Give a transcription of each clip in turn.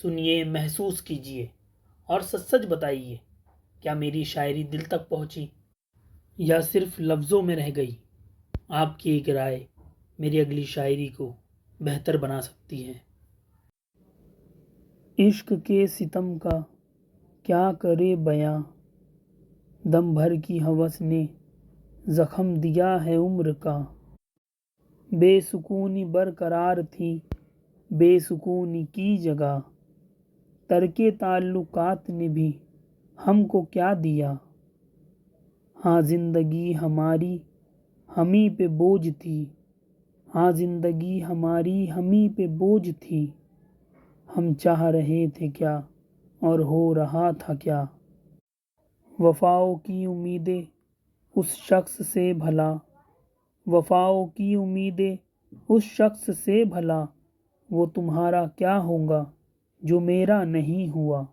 سنیے، محسوس کیجیے اور سچ سچ بتائیے، کیا میری شاعری دل تک پہنچی یا صرف لفظوں میں رہ گئی؟ آپ کی ایک رائے میری اگلی شاعری کو بہتر بنا سکتی ہے۔ عشق کے ستم کا کیا کرے بیاں، دم بھر کی ہوس نے زخم دیا ہے عمر کا۔ بے سکونی برقرار تھی بے سکونی کی جگہ، ترک تعلقات نے بھی ہم کو کیا دیا۔ ہاں زندگی ہماری ہمیں پہ بوجھ تھی، ہاں زندگی ہماری ہمیں پہ بوجھ تھی، ہم چاہ رہے تھے کیا اور ہو رہا تھا کیا۔ وفاؤں کی امیدیں اس شخص سے بھلا، وفاؤں کی امیدیں اس شخص سے بھلا، وہ تمہارا کیا ہوگا جو میرا نہیں ہوا۔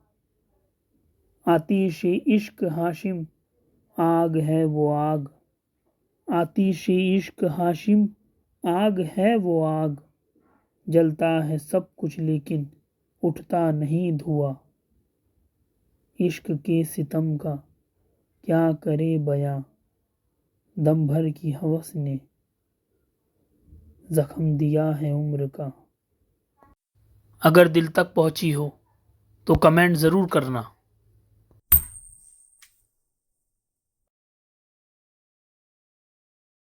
آتش عشق ہاشم آگ ہے وہ آگ، آتش عشق ہاشم آگ ہے وہ آگ، جلتا ہے سب کچھ لیکن اٹھتا نہیں دھواں۔ عشق کے ستم کا کیا کرے بیاں، دم بھر کی ہوس نے زخم دیا ہے عمر کا۔ اگر دل تک پہنچی ہو تو کمنٹ ضرور کرنا۔